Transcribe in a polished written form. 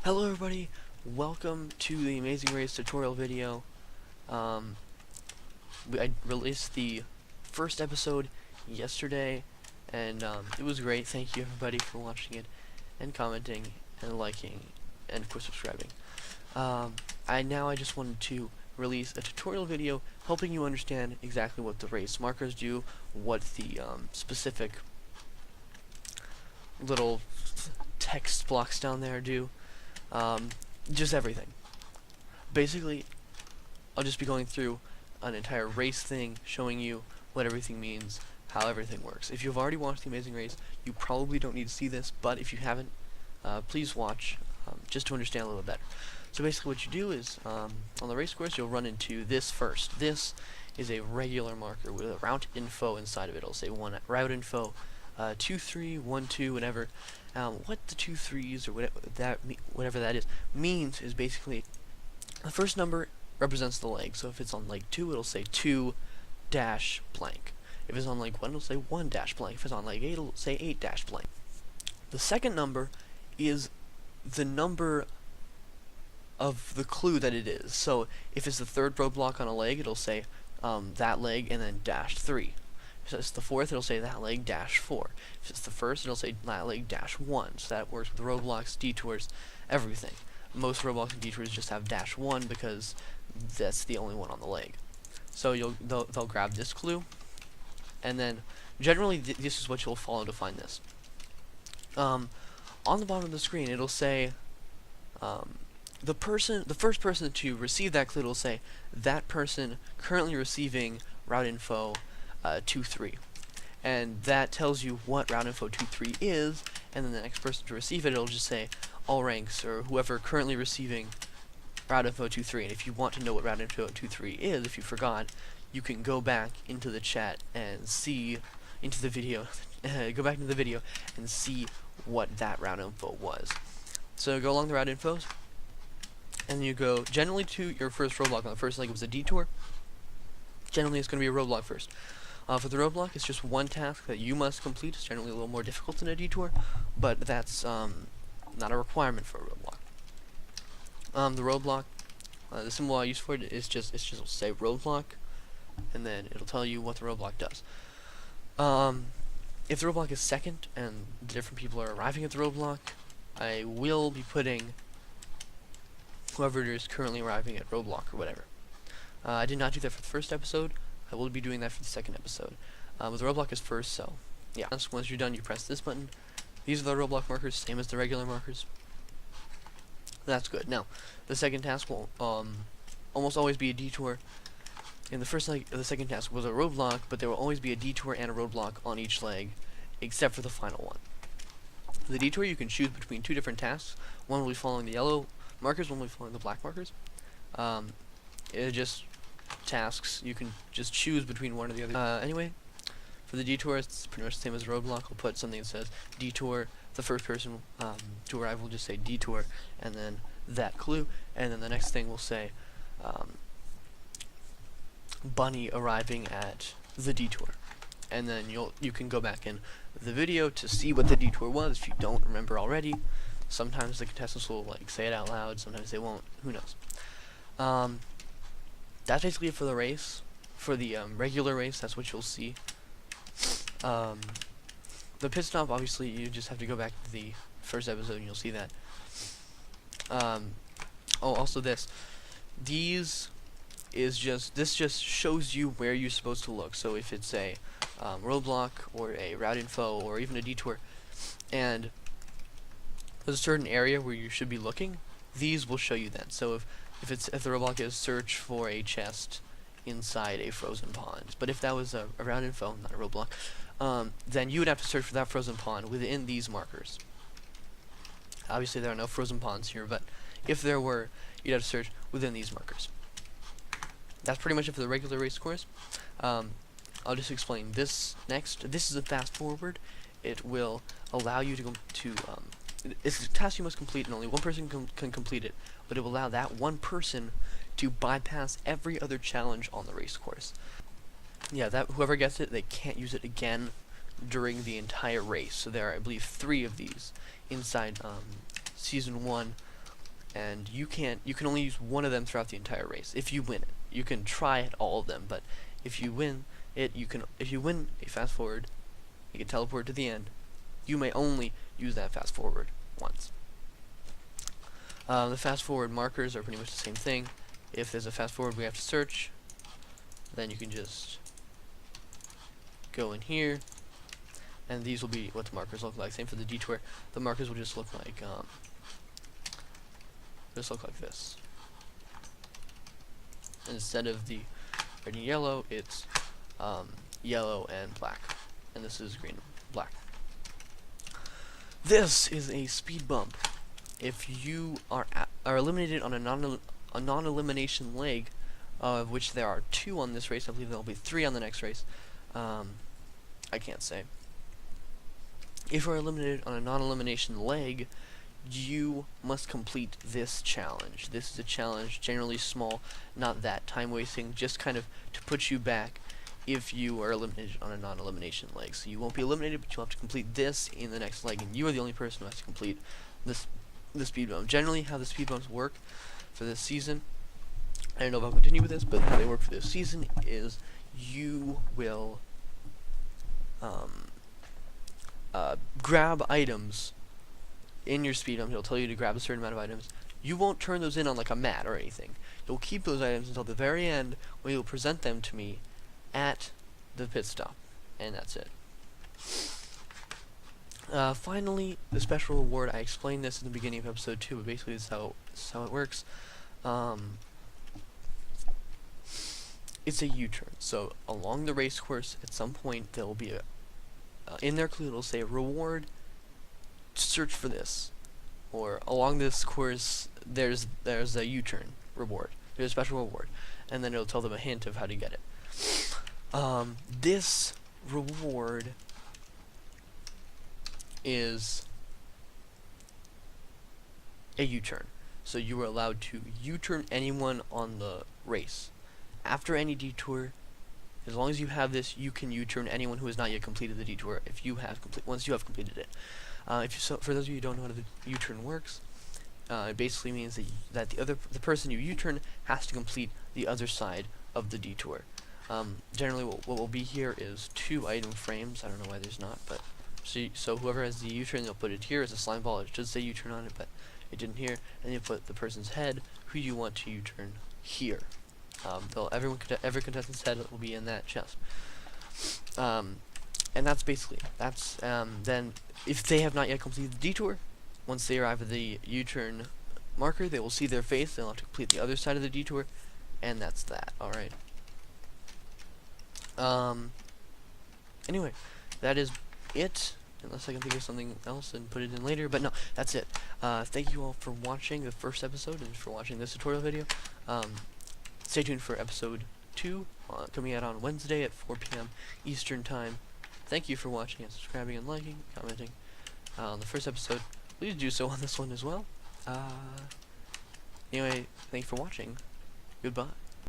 Hello everybody, welcome to the Amazing Race tutorial video. I released the first episode yesterday, and it was great. Thank you everybody for watching it, and commenting, and liking, and of course subscribing. I just wanted to release a tutorial video helping you understand exactly what the race markers do, what the specific little text blocks down there do. Just everything. Basically, I'll just be going through an entire race thing, showing you what everything means, how everything works. If you've already watched The Amazing Race, you probably don't need to see this, but if you haven't, please watch, just to understand a little bit better. So basically what you do is, on the race course, you'll run into this first. This is a regular marker with a route info inside of it. It'll say route info, 2, 3, 1, 2, whatever. What the 2 3s or whatever that is means is basically the first number represents the leg. So if it's on leg 2, it'll say 2 dash blank. If it's on leg 1, it'll say 1 dash blank. If it's on leg 8, it'll say 8 dash blank. The second number is the number of the clue that it is. So if it's the third roadblock on a leg, it'll say that leg and then dash 3. If it's the fourth, it'll say that leg dash 4. If it's the first, it'll say that leg dash 1. So that works with roadblocks, detours, everything. Most roadblocks and detours just have dash 1 because that's the only one on the leg. So they'll grab this clue, and then generally this is what you'll follow to find this. On the bottom of the screen, it'll say the first person to receive that clue will say that person currently receiving route info 2-3, and that tells you what route info 2-3 is, and then the next person to receive it, it'll just say all ranks or whoever currently receiving route info 2-3. And if you want to know what route info 2-3 is, if you forgot, you can go back into the chat and see into the video go back into the video and see what that route info was. So go along the route infos, and you go generally to your first roadblock. On the first leg, it was a detour. Generally it's going to be a roadblock first. For the roadblock, it's just one task that you must complete. It's generally a little more difficult than a detour, but that's not a requirement for a roadblock. The roadblock, the symbol I use for it is just say roadblock, and then it'll tell you what the roadblock does. If the roadblock is second and different people are arriving at the roadblock, I will be putting whoever is currently arriving at roadblock or whatever. I did not do that for the first episode. I will be doing that for the second episode. But the roadblock is first, so yeah. Once you're done, you press this button. These are the roadblock markers, same as the regular markers. That's good. Now, the second task will almost always be a detour. In the first leg, the second task was a roadblock, but there will always be a detour and a roadblock on each leg, except for the final one. For the detour, you can choose between two different tasks. One will be following the yellow markers, one will be following the black markers. It just tasks, you can just choose between one or the other. Anyway, for the detour, it's pretty much the same as roadblock. I'll put something that says detour. The first person to arrive will just say detour, and then that clue, and then the next thing will say bunny arriving at the detour, and then you can go back in the video to see what the detour was if you don't remember already. Sometimes the contestants will like say it out loud, sometimes they won't, who knows. That's basically it for the race. For the regular race, that's what you'll see. The pit stop, obviously, you just have to go back to the first episode and you'll see that. Oh, also this just shows you where you're supposed to look. So if it's a roadblock or a route info or even a detour, and there's a certain area where you should be looking, these will show you that. So if the roadblock is search for a chest inside a frozen pond, but if that was a route info, not a roadblock, then you would have to search for that frozen pond within these markers. Obviously there are no frozen ponds here, but if there were, you'd have to search within these markers. That's pretty much it for the regular race course. I'll just explain this next. This is a fast forward. It will allow you to it's a task you must complete, and only one person can complete it, but it will allow that one person to bypass every other challenge on the race course. Yeah, that whoever gets it, they can't use it again during the entire race. So there are, I believe, 3 of these inside Season 1 and you can only use one of them throughout the entire race if you win it. You can try at all of them, but if you win it, if you win a fast forward, you can teleport to the end. You may only use that fast forward once. The fast forward markers are pretty much the same thing. If there's a fast forward we have to search, then you can just go in here, and these will be what the markers look like. Same for the detour. The markers will just look like this. Instead of the red and yellow, it's yellow and black, and this is green and black. This is a speed bump. If you are eliminated on a non-elimination leg, of which there are 2 on this race, I believe there will be 3 on the next race. I can't say. If you are eliminated on a non-elimination leg, you must complete this challenge. This is a challenge, generally small, not that time-wasting, just kind of to put you back if you are eliminated on a non-elimination leg. So you won't be eliminated, but you'll have to complete this in the next leg, and you are the only person who has to complete the speed bump. Generally, how the speed bumps work for this season, I don't know if I'll continue with this, but how they work for this season is you will grab items in your speed bump. He'll tell you to grab a certain amount of items. You won't turn those in on like a mat or anything. You'll keep those items until the very end, when you'll present them to me at the pit stop, and that's it. Finally, the special reward. I explained this in the beginning of episode 2, but basically this is how it works. It's a U-turn. So along the race course, at some point there will be a in their clue it'll say reward. Search for this, or along this course there's a U-turn reward. There's a special reward, and then it'll tell them a hint of how to get it. This reward is a U-turn. So you are allowed to U-turn anyone on the race. After any detour, as long as you have this, you can U-turn anyone who has not yet completed the detour if you have once you have completed it. For those of you who don't know how the U-turn works, it basically means that the person you U-turn has to complete the other side of the detour. Generally, what will be here is 2 item frames. I don't know why there's not, but so whoever has the U-turn, they'll put it here as a slime ball. It should say U-turn on it, but it didn't here. And you put the person's head, who you want to U-turn, here. Every contestant's head will be in that chest. And that's basically then if they have not yet completed the detour, once they arrive at the U-turn marker, they will see their face. They'll have to complete the other side of the detour, and that's that. All right. Anyway, that is it. Unless I can think of something else and put it in later, but no, that's it. Thank you all for watching the first episode and for watching this tutorial video. Stay tuned for episode 2, coming out on Wednesday at 4 p.m. Eastern Time. Thank you for watching and subscribing and liking, commenting on the first episode. Please do so on this one as well. Anyway, thank you for watching. Goodbye.